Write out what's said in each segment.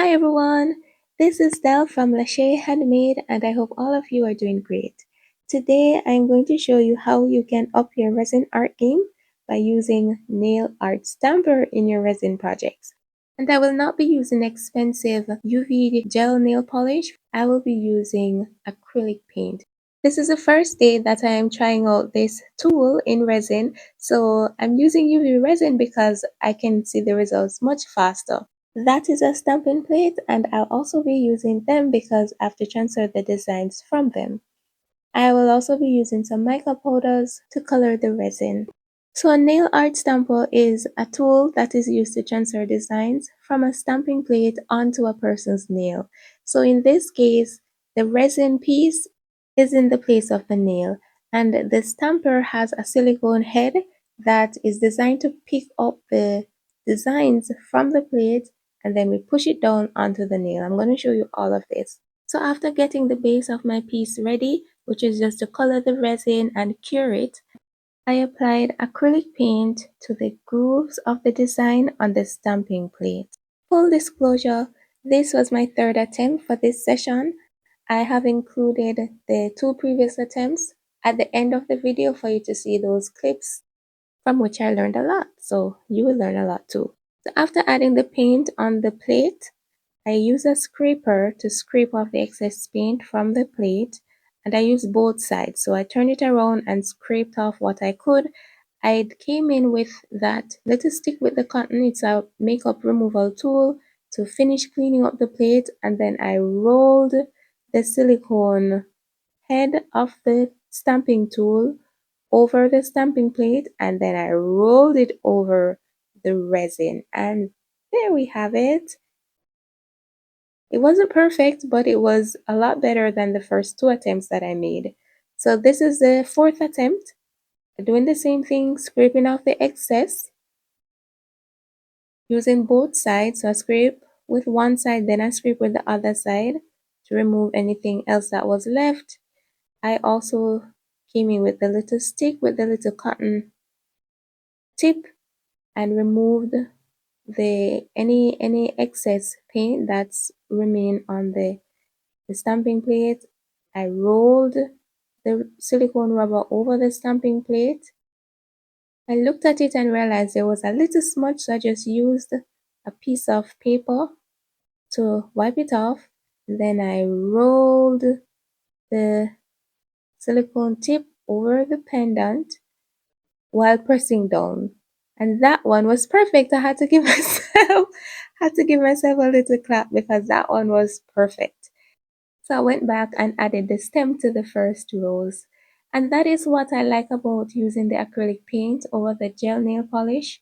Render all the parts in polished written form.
Hi everyone, this is Del from Lachey Handmade and I hope all of you are doing great. Today I'm going to show you how you can up your resin art game by using nail art stamper in your resin projects. And I will not be using expensive UV gel nail polish, I will be using acrylic paint. This is the first day that I am trying out this tool in resin, so I'm using UV resin because I can see the results much faster. That is a stamping plate and I'll also be using them because I have to transfer the designs from them. I will also be using some mica powders to color the resin. So a nail art stamper is a tool that is used to transfer designs from a stamping plate onto a person's nail. So in this case, the resin piece is in the place of the nail and the stamper has a silicone head that is designed to pick up the designs from the plate and then we push it down onto the nail. I'm going to show you all of this. So after getting the base of my piece ready, which is just to color the resin and cure it, I applied acrylic paint to the grooves of the design on the stamping plate. Full disclosure, this was my third attempt for this session. I have included the two previous attempts at the end of the video for you to see those clips from which I learned a lot. So you will learn a lot too. So after adding the paint on the plate, I use a scraper to scrape off the excess paint from the plate and I use both sides. So I turned it around and scraped off what I could. I came in with that little stick with the cotton. It's a makeup removal tool to finish cleaning up the plate and then I rolled the silicone head of the stamping tool over the stamping plate and then I rolled it over the resin and there we have it. It wasn't perfect, but it was a lot better than the first two attempts that I made. So this is the fourth attempt. Doing the same thing, scraping off the excess, using both sides. So I scrape with one side, then I scrape with the other side to remove anything else that was left. I also came in with the little stick with the little cotton tip and removed the any excess paint that's remain on the stamping plate. I rolled the silicone rubber over the stamping plate. I looked at it and realized there was a little smudge, so I just used a piece of paper to wipe it off. Then I rolled the silicone tip over the pendant while pressing down. And that one was perfect. I had to give myself a little clap because that one was perfect. So I went back and added the stem to the first rows. And that is what I like about using the acrylic paint over the gel nail polish.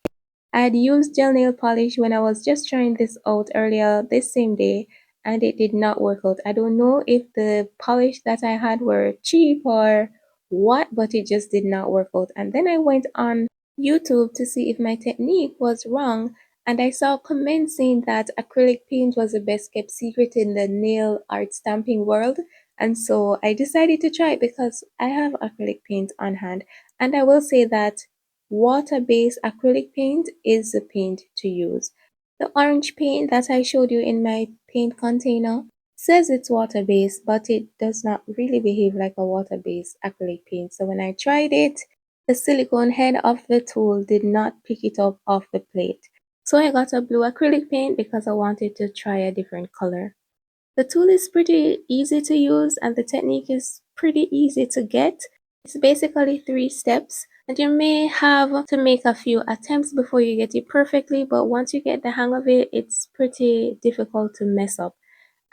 I had used gel nail polish when I was just trying this out earlier this same day and it did not work out. I don't know if the polish that I had were cheap or what, but it just did not work out. And then I went on YouTube to see if my technique was wrong and I saw comments saying that acrylic paint was the best kept secret in the nail art stamping world. And so I decided to try it because I have acrylic paint on hand. And I will say that water-based acrylic paint is the paint to use. The orange paint that I showed you in my paint container says it's water-based, but it does not really behave like a water-based acrylic paint. So when I tried it, the silicone head of the tool did not pick it up off the plate. So I got a blue acrylic paint because I wanted to try a different color. The tool is pretty easy to use and the technique is pretty easy to get. It's basically 3 steps and you may have to make a few attempts before you get it perfectly, but once you get the hang of it, it's pretty difficult to mess up.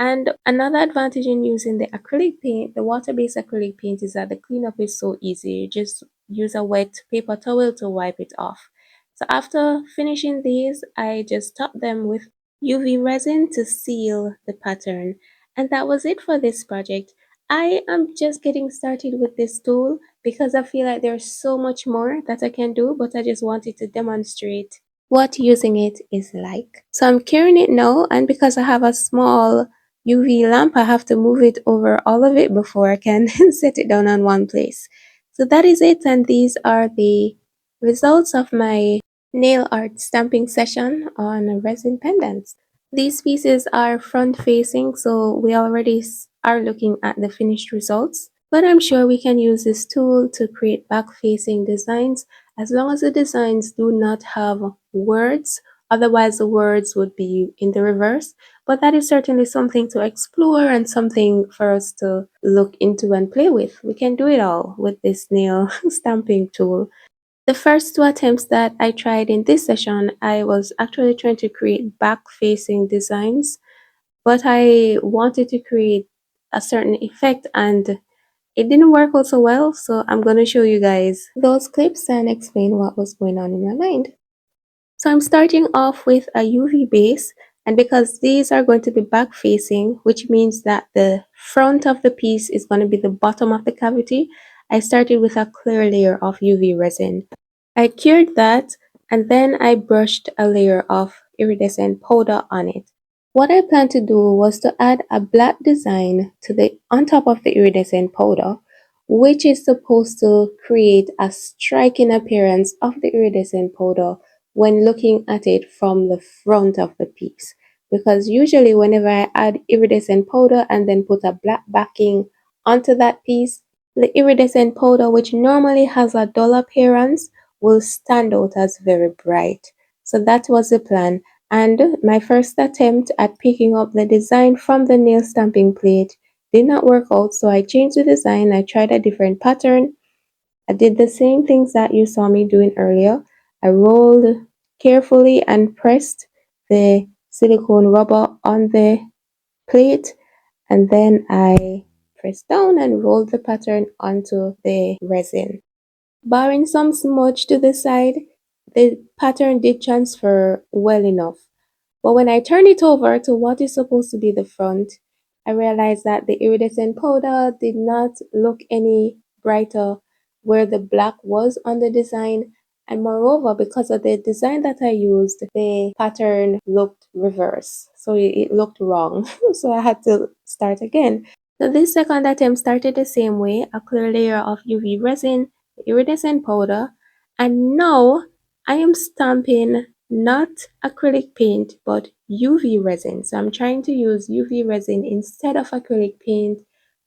And another advantage in using the acrylic paint, the water-based acrylic paint, is that the cleanup is so easy. You just use a wet paper towel to wipe it off. So after finishing these, I just top them with UV resin to seal the pattern. And that was it for this project. I am just getting started with this tool because I feel like there's so much more that I can do, but I just wanted to demonstrate what using it is like. So I'm curing it now, and because I have a small UV lamp, I have to move it over all of it before I can set it down on one place. So that is it, and these are the results of my nail art stamping session on resin pendants. These pieces are front facing, so we already are looking at the finished results. But I'm sure we can use this tool to create back facing designs as long as the designs do not have words. Otherwise, the words would be in the reverse. But that is certainly something to explore and something for us to look into and play with. We can do it all with this nail stamping tool. The first two attempts that I tried in this session, I was actually trying to create back-facing designs, but I wanted to create a certain effect and it didn't work out so well, so I'm going to show you guys those clips and explain what was going on in my mind. So I'm starting off with a UV base, and because these are going to be back facing, which means that the front of the piece is going to be the bottom of the cavity, I started with a clear layer of UV resin. I cured that and then I brushed a layer of iridescent powder on it. What I planned to do was to add a black design to the on top of the iridescent powder, which is supposed to create a striking appearance of the iridescent powder when looking at it from the front of the piece. Because usually whenever I add iridescent powder and then put a black backing onto that piece, the iridescent powder, which normally has a dull appearance, will stand out as very bright. So that was the plan. And my first attempt at picking up the design from the nail stamping plate did not work out. So I changed the design. I tried a different pattern. I did the same things that you saw me doing earlier. I rolled carefully and pressed the silicone rubber on the plate, and then I pressed down and rolled the pattern onto the resin. Barring some smudge to the side, the pattern did transfer well enough. But when I turned it over to what is supposed to be the front, I realized that the iridescent powder did not look any brighter where the black was on the design. And moreover, because of the design that I used, the pattern looked reverse. So it looked wrong. So I had to start again. So this second attempt started the same way, a clear layer of UV resin, iridescent powder, and now I am stamping not acrylic paint but UV resin. So I'm trying to use UV resin instead of acrylic paint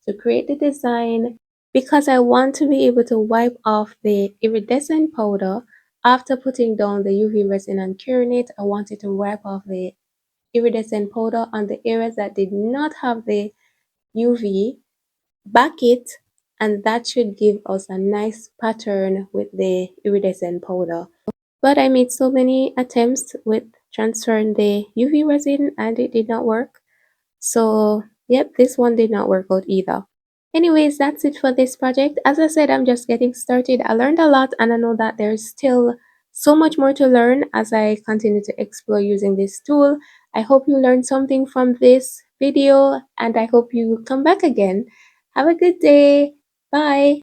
to create the design because I want to be able to wipe off the iridescent powder after putting down the UV resin and curing it. I wanted to wipe off the iridescent powder on the areas that did not have the UV, back it, and that should give us a nice pattern with the iridescent powder. But I made so many attempts with transferring the UV resin and it did not work. So, yep, this one did not work out either. Anyways, that's it for this project. As I said, I'm just getting started. I learned a lot and I know that there's still so much more to learn as I continue to explore using this tool. I hope you learned something from this video and I hope you come back again. Have a good day. Bye.